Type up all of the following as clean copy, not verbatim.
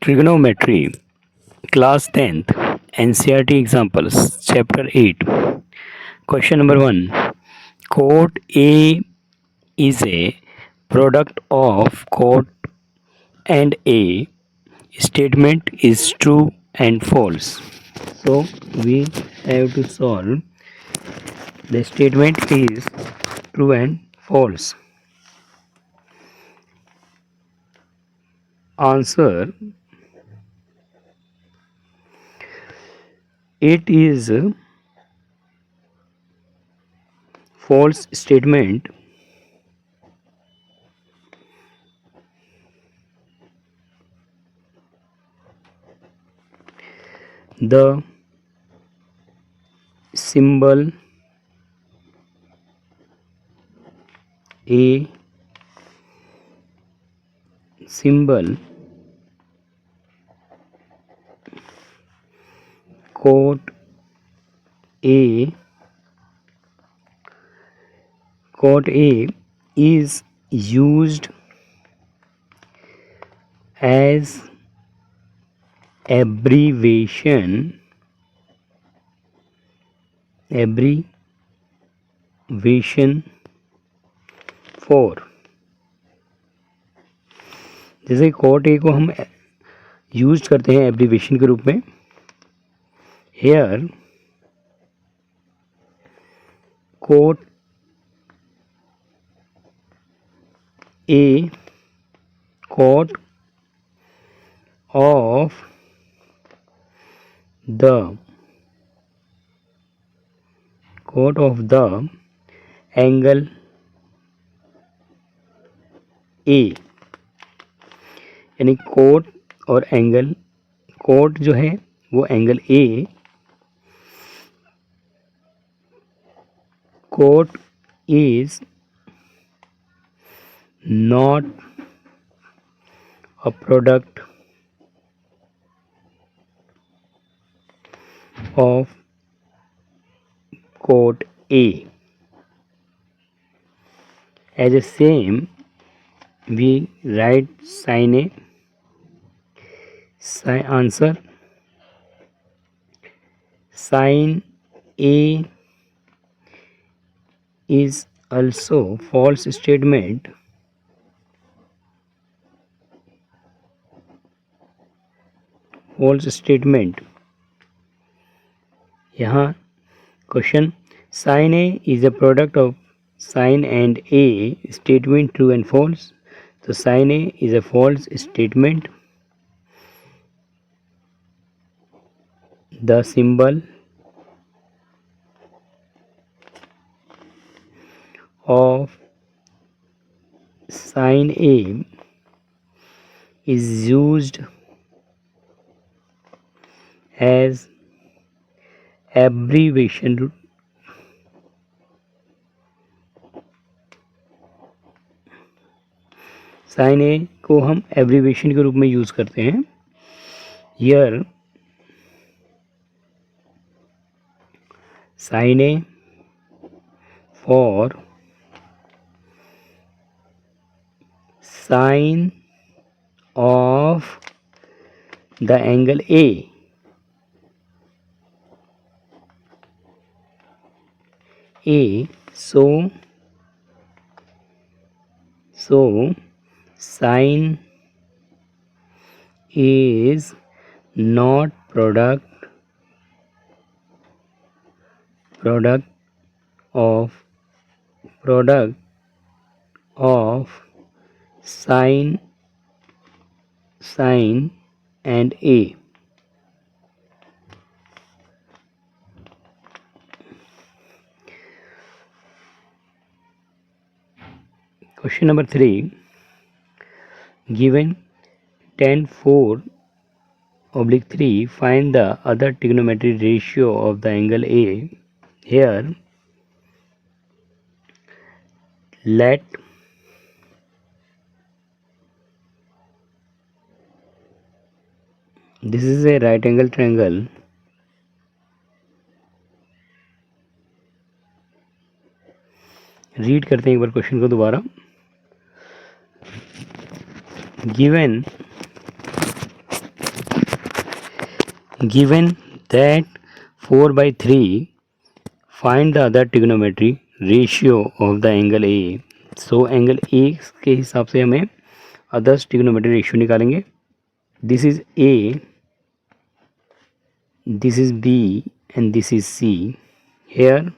Trigonometry, Class 10th, NCERT Examples, Chapter 8. Question number 1. Chord A is a product of chord and A. Statement is true and false. So we have to solve. The statement is true and false. Answer: it is a false statement. The symbol A chord A is used as abbreviation for, जैसे cot A को हम use करते हैं abbreviation के रूप में. Here cot A cot of the angle A, यानी cot और एंगल. कोट जो है वो angle A, cot is not a product of chord A. As a same, we write sin A. Answer: sin A is also false statement. यहाँ question, sin A is a product of sin and A. Statement true and false. तो sin A is a false statement. The symbol of sin A is used as abbreviation sin A को हम abbreviation के रूप में use करते हैं. Here sin A for sin of the angle A. So sin is not product of sin and A. Question number 3. Given tan 4/3, find the other trigonometric ratio of the angle A. Here let this is a right angle triangle. Read करते हैं एक बार question को दोबारा. Given given that 4 by 3, find the other trigonometry ratio of the angle A. So angle A के हिसाब से हमें others trigonometry ratio निकालेंगे. This is A, this is B and this is C. Here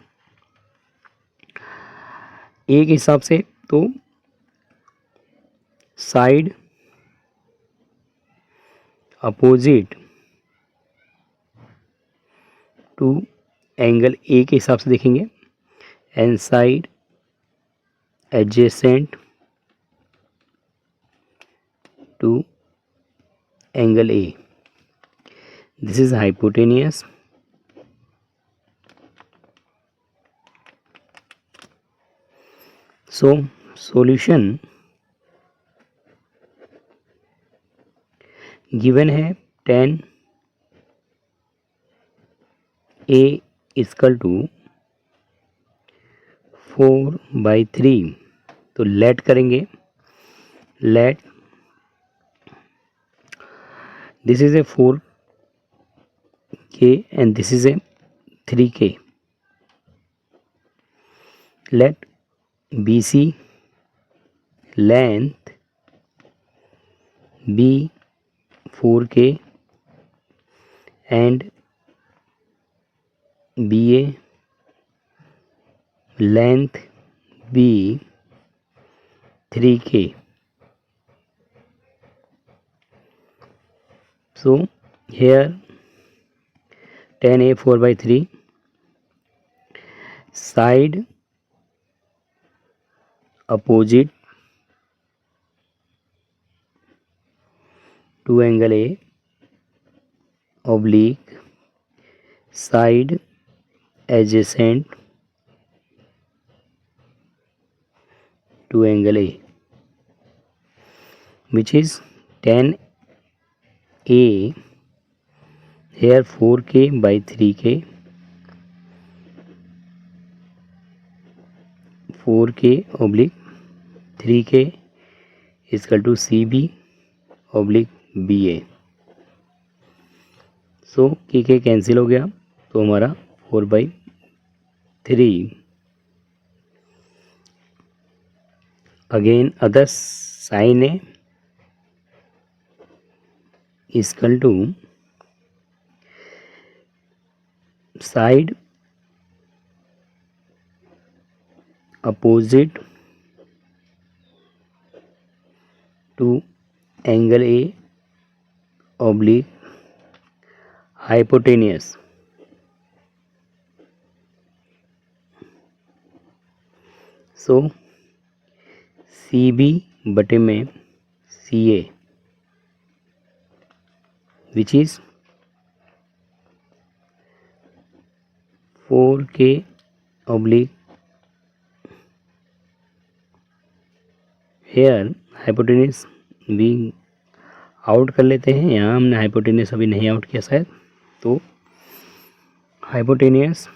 A के हिसाब से तो side opposite to angle A के हिसाब से देखेंगे and side adjacent to angle A. This is hypotenuse. So solution given है tan A इक्वल टू 4/3. तो लेट करेंगे. Let this is A 4K and this is a 3K. Let BC length be 4K and BA length be 3K. So here tan A 4/3, side opposite to angle A oblique side adjacent to angle A, which is tan A here 4K by 3K, 4K oblique 3K is equal to CB oblique BA. So के cancel हो गया तो हमारा 4/3. Again other sine A equal to side opposite to angle A oblique hypotenuse. So CB बटे में CA which is 4K oblique here hypotenuse भी out कर लेते हैं. यहाँ हमने हाइपोटेनियस अभी नहीं आउट किया शायद. तो hypotenuse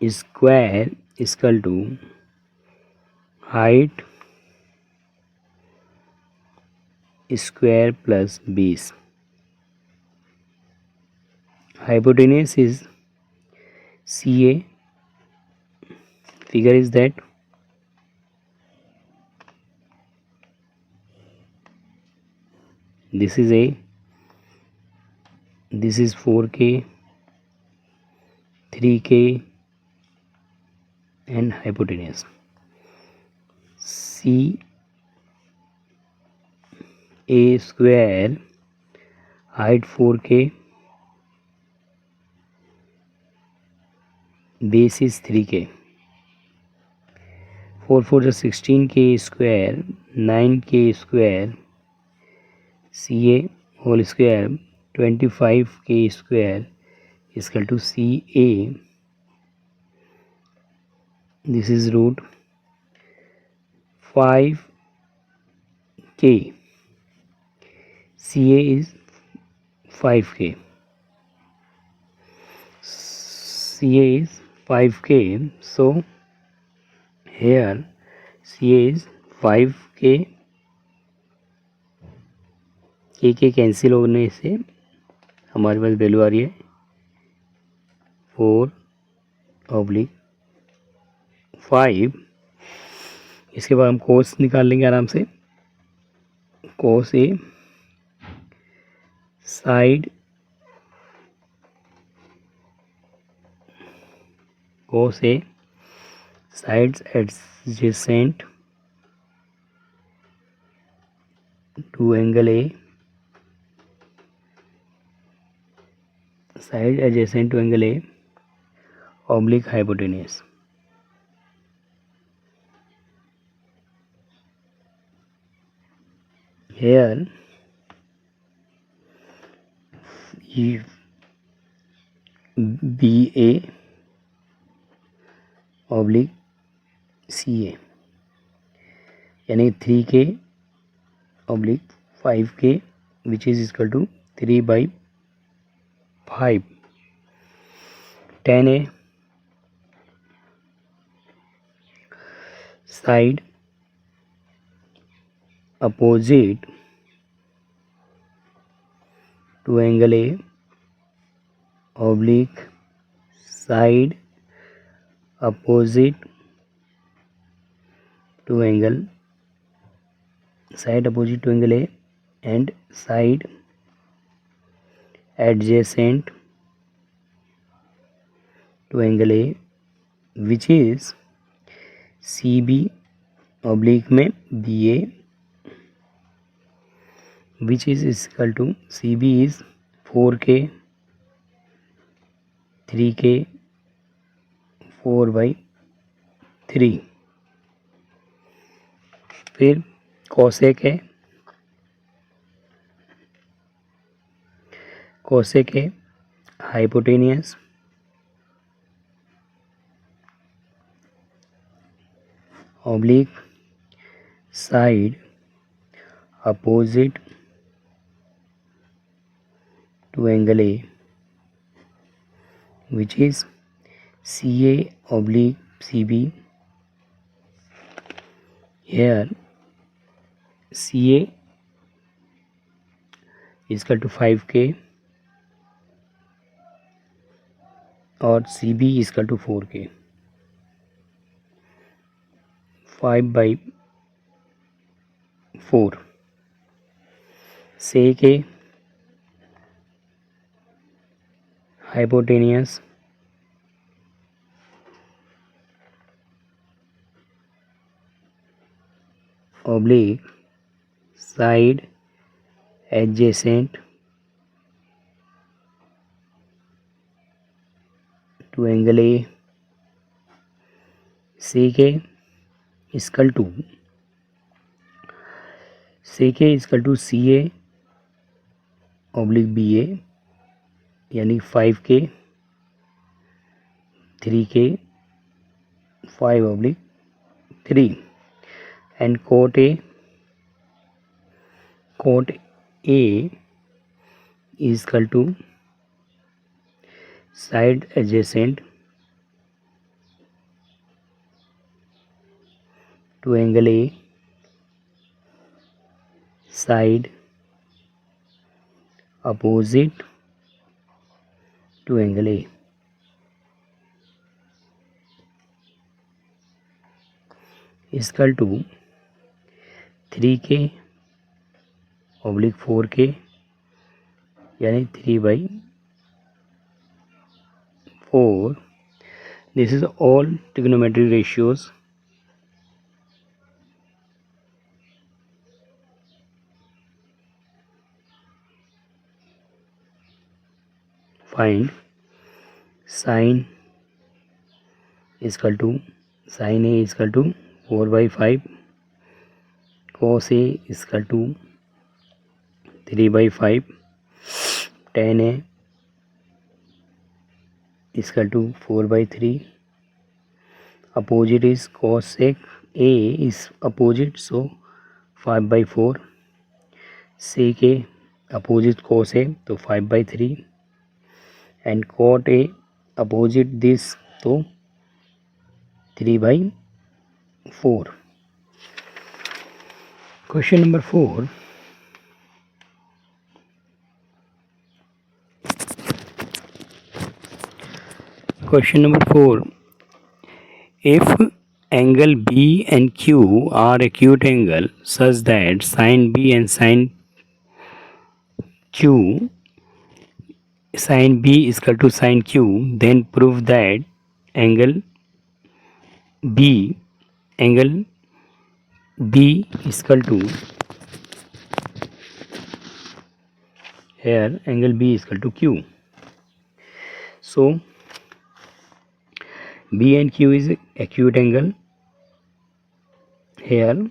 square equal to height square plus 20. Hypotenuse is CA. Figure is that this is 4K, 3K and hypotenuse. CA square height 4K, base is 3K. 4 4 is 16K square, 9K square, CA whole square 25K square is equal to CA. This is root 5K. CA is 5K. CA is 5K. So here CA is 5k के cancel होने से हमारे पास value आ रही है 4/5। इसके बाद हम कोस निकाल लेंगे आराम से। Cos A side cos A sides adjacent to angle A side adjacent to angle A oblique hypotenuse. Here BA oblique CA यानी 3k oblique 5k which is equal to 3/5। 10A side opposite to angle A oblique side opposite to angle A and side adjacent to angle A which is CB oblique में BA which is equal to CB is 4k 3k 4/3। फिर cosec है, cosec है hypotenuse oblique side opposite to angle A which is CA oblique CB। here CA is equal to 5k और CB is equal to 4k। 5/4 sec A hypotenuse oblique side adjacent to angle A sec A is equal to CA oblique BA यानी 5k 3k 5/3 and cot A is equal to side adjacent to angle A side opposite to angle A is equal to 3k oblique 4k यानी 3/4। This is all trigonometric ratios find sin is equal to sin A is equal to 4/5 cos A is equal to 3/5 tan A is equal to 4/3 opposite is cosec A is opposite so 5/4 sec A opposite cos A तो 5/3 and cot A opposite this तो 3/4। Question number 4. Question number 4. If angle B and Q are acute angle such that sin B and sin Q sin B is equal to sin Q, then prove that angle B angle B is equal to, here angle B is equal to Q. So B and Q is acute angle. Here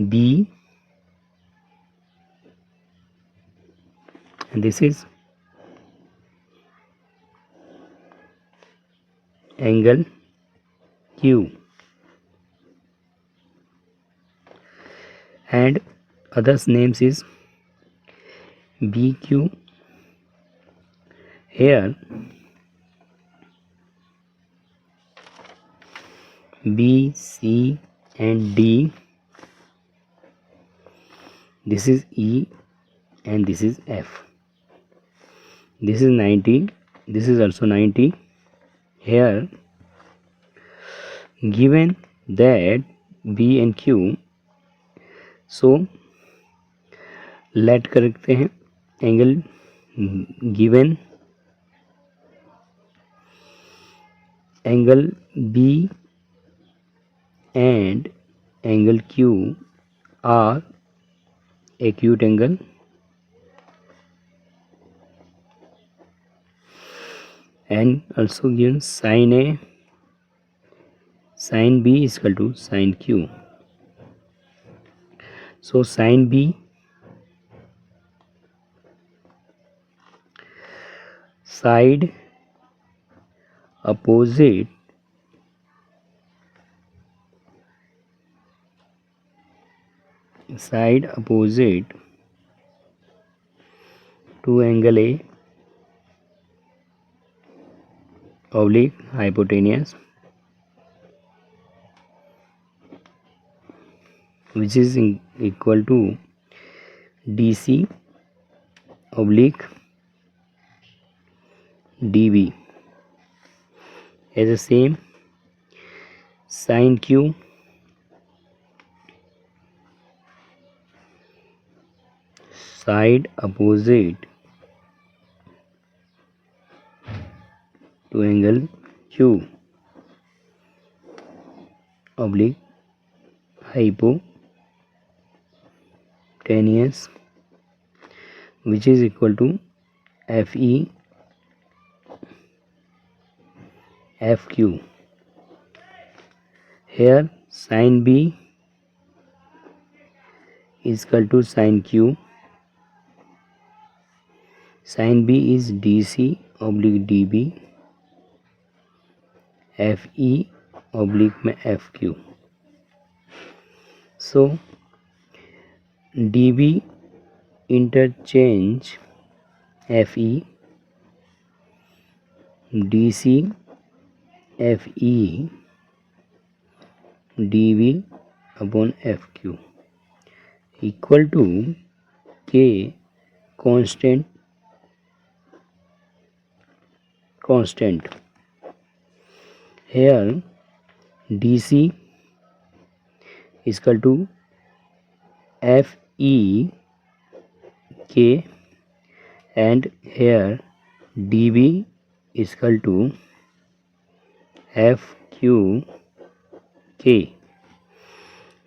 B and this is angle Q, and others names is BQ. Here B, C and D, this is E and this is F. This is 90, this is also 90. Here given that B and Q, so let करते हैं angle given angle B and angle Q are acute angle, and also given sin A sin B is equal to sin Q. So sin B side opposite to angle A oblique hypotenuse, which is equal to DC oblique DB, as the same sin Q side opposite to angle Q oblique hypotenuse, which is equal to FE FQ. Here sin B is equal to sin Q, sin B is DC oblique DB, FE oblique में FQ. So DB interchange FE, DC FE DB upon FQ equal to K constant. Here DC is equal to FE K, and here DB is equal to FQ K.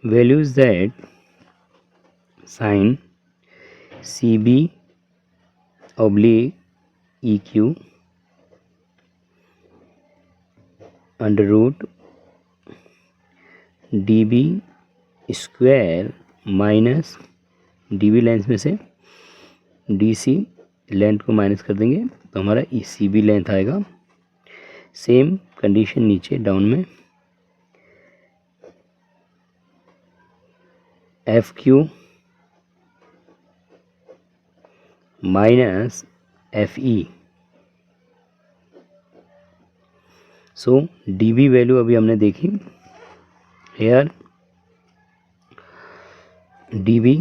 Values that sin CB oblique EQ under root DB square minus DB length में से DC length को minus कर देंगे तो हमारा ECB length आएगा. Same condition नीचे down में FQ माइनस FE सो डी बी वैल्यू अभी हमने देखी, hair D B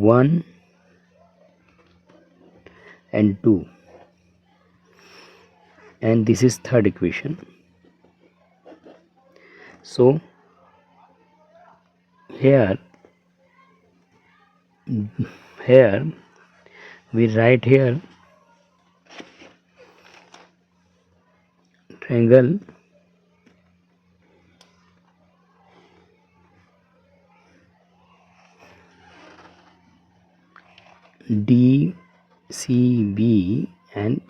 1 and 2, and this is third equation. So here we write here triangle DCB and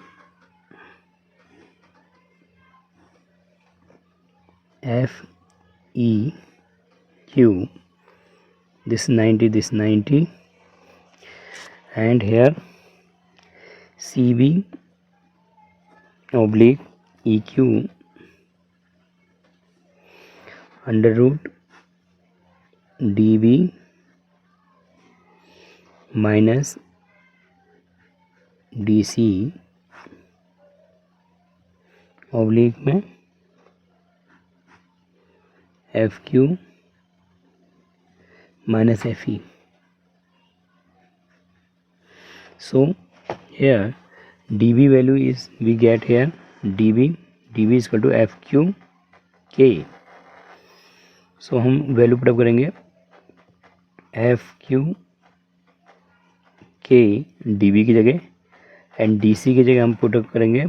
FEQ, this 90, this 90, and here CB oblique EQ under root DB minus DC oblique में FQ minus FE. So here dB value is, we get here dB is equal to FQ K. So हम value put up करेंगे FQ K dB की जगह, and DC की जगह हम put up करेंगे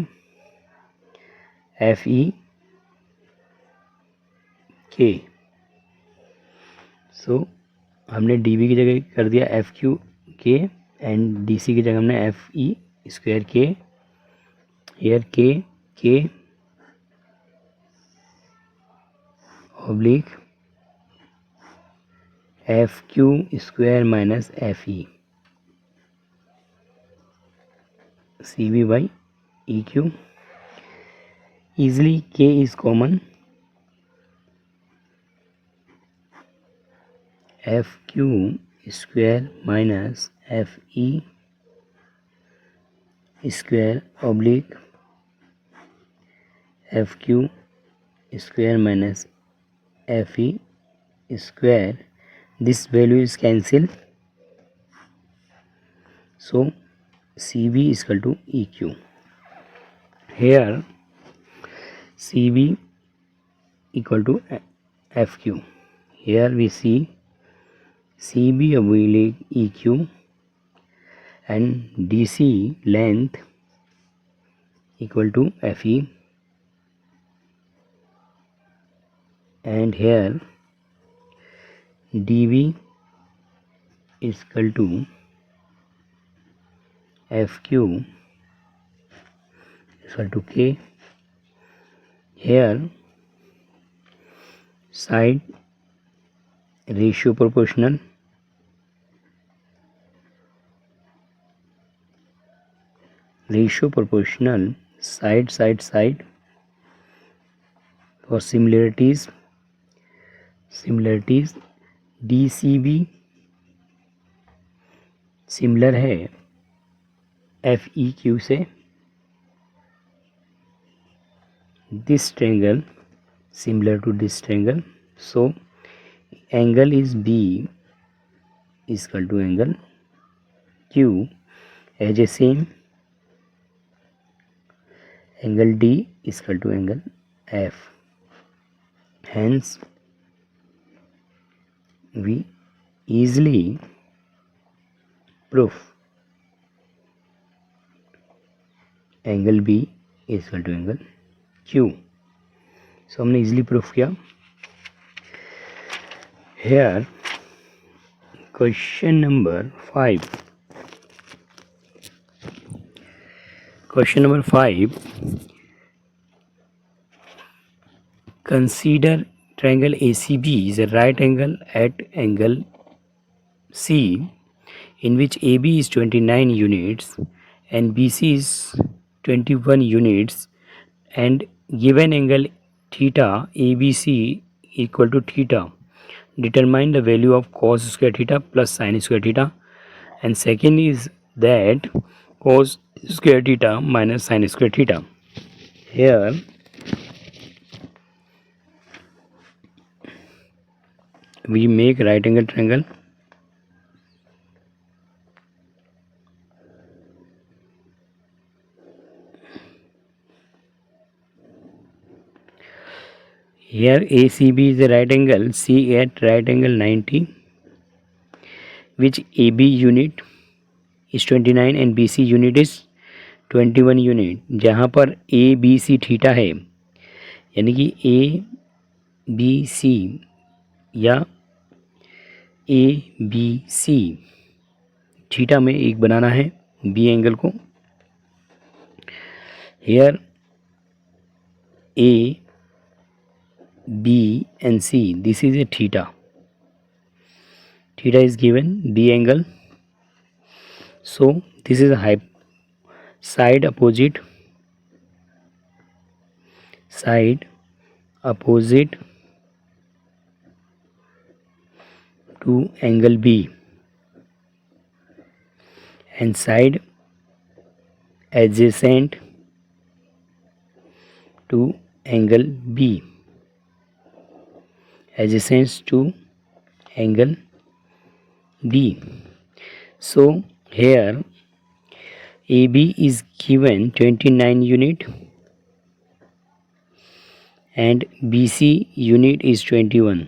FE K. सो हमने dB की जगह कर दिया FQ K एंड DC की जगह हमने FE square K, here K oblique FQ square minus FE CB by EQ. Easily K is common, FQ square minus FE square oblique FQ square minus FE square, this value is cancelled, so CB is equal to EQ. Here CB equal to FQ. Here we see CB oblique EQ and DC length equal to FE, and here dB is equal to FQ is equal to K. Here side ratio proportional, side for similarities DCB similar है FEQ से, this triangle similar to this triangle, so angle is B is equal to angle Q as a same, angle D is equal to angle F. Hence we easily prove angle B is equal to angle Q. So हमने easily proof किया. Here question number 5. Question number 5. Consider triangle ACB is a right angle at angle C, in which AB is 29 units and BC is 21 units, and given angle theta ABC equal to theta. Determine the value of cos square theta plus sin square theta, and second is that cos square theta minus sin square theta. here we make right angle triangle. Here ACB is a right angle, C at right angle 90, which AB unit is 29 and BC unit is 21 unit. जहाँ पर A B C theta है, यानी कि A B C या A B C theta में एक बनाना है बी एंगल को. Here A B and C, this is a theta. Theta is given B angle, so this is a side opposite to angle B and side adjacent to angle B, adjacent to angle B. So here AB is given 29 unit and BC unit is 21.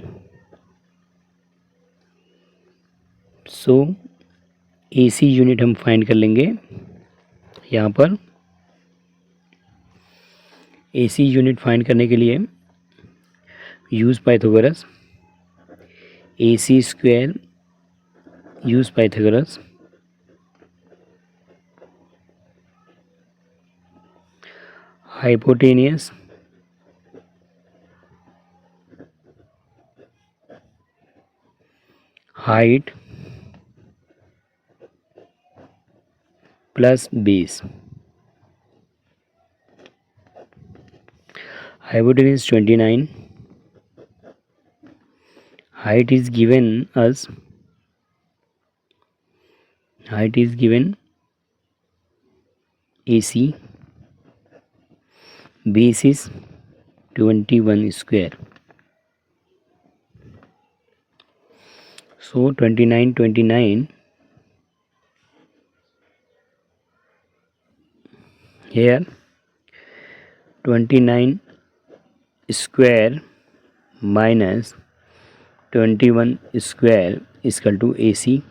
So AC unit हम find कर लेंगे. यहाँ पर AC unit find करने के लिए use Pythagoras. AC square use Pythagoras. Hypotenuse height plus base. Hypotenuse 29, height is given as AC, base is 21 square. So 29 here 29 square minus 21 square is equal to AC.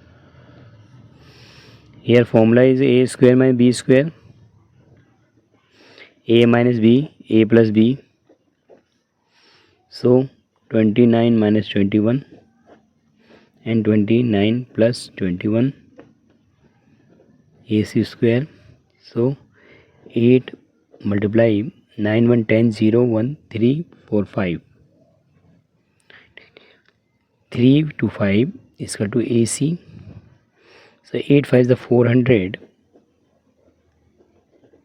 Here formula is A square minus B square. A minus B, A plus B. So 29 minus 21 and 29 plus 21 AC square. So 8 multiply 9 1 10 0 1 3 4 5. 3 to 5 is equal to AC. So 8 5 is the 400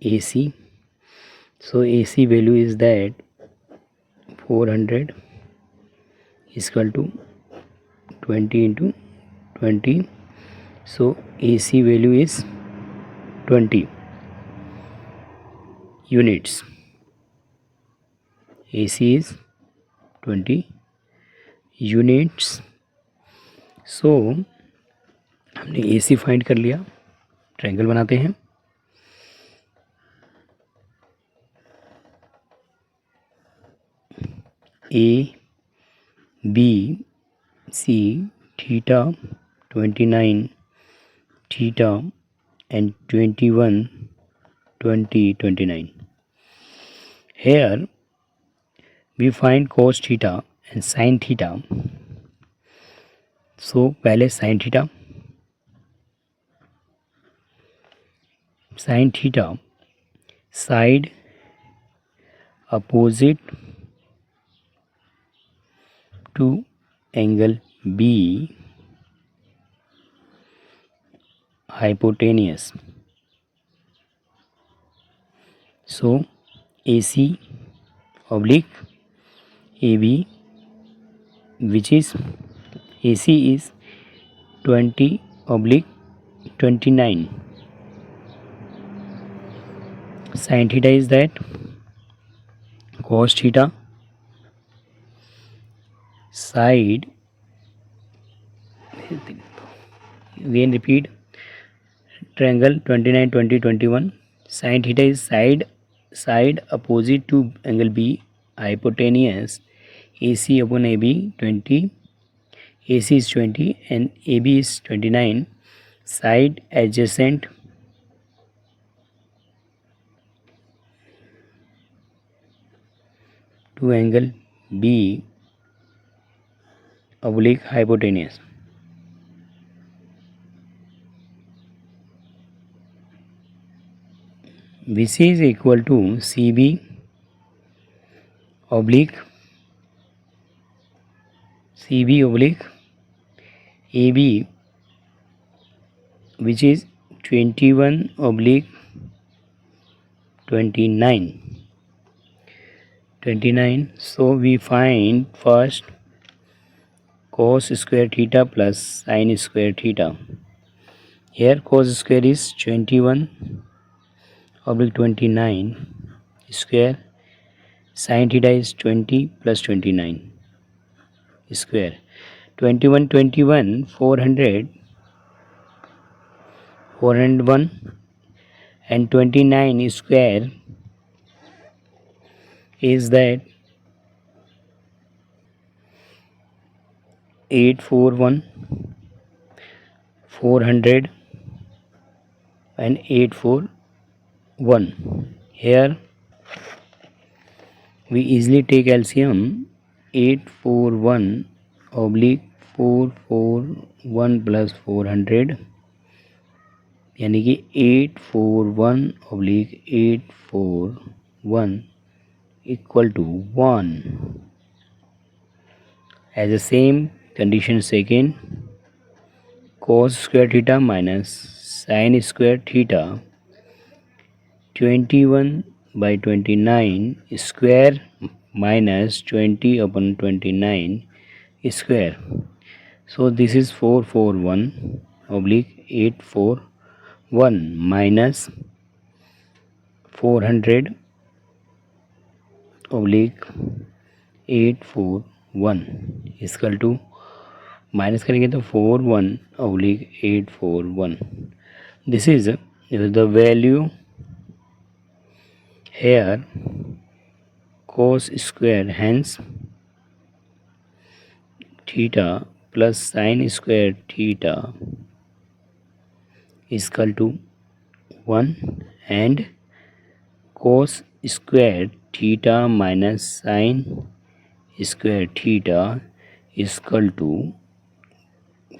AC. So AC value is that 400 is equal to 20 into 20. So AC value is 20 units. AC is 20 units. So हमने AC find कर लिया. Triangle बनाते हैं. A B C theta 29 theta and 21 20 29. Here we find cos theta and sin theta. So पहले sin theta side opposite to angle B, hypotenuse. So AC oblique AB, which is AC is 20 oblique 29. Sin theta is that cos theta, side, again repeat, triangle 29 20 21, sin theta is side opposite to angle B, hypotenuse, AC upon AB 20, AC is 20 and AB is 29, side adjacent to angle B oblique hypotenuse. VC is equal to CB oblique AB, which is 21 oblique 29. So we find first cos square theta plus sin square theta. Here cos square is 21 oblique 29 square, sin theta is 20 plus 29 square. 21 401 and 29 square is that 841, 400 and 841. Here we easily take LCM. 841 oblique 441 plus 400 यानी कि 841 oblique 841 equal to 1. As the same condition second, cos square theta minus sin square theta 21 by 29 square minus 20 upon 29 square. So this is 441 oblique 841 minus 400 oblique 841 equal to minus करेंगे तो 41 oblique 841. This is the value here cos square, hence theta plus sin square theta is equal to 1 and cos square theta minus sin square theta is equal to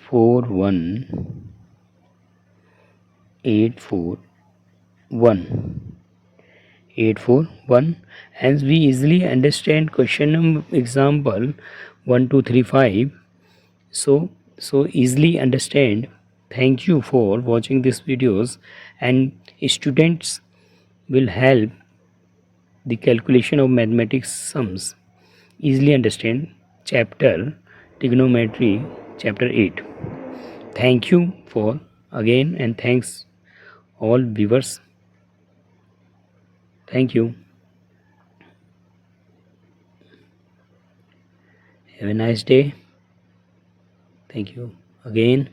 41841. Hence we easily understand question example 1 2 3 5. So easily understand. Thank you for watching these videos, and students will help the calculation of mathematics sums. Easily understand chapter trigonometry, chapter 8. Thank you for again, and thanks all viewers. Thank you. Have a nice day. Thank you again.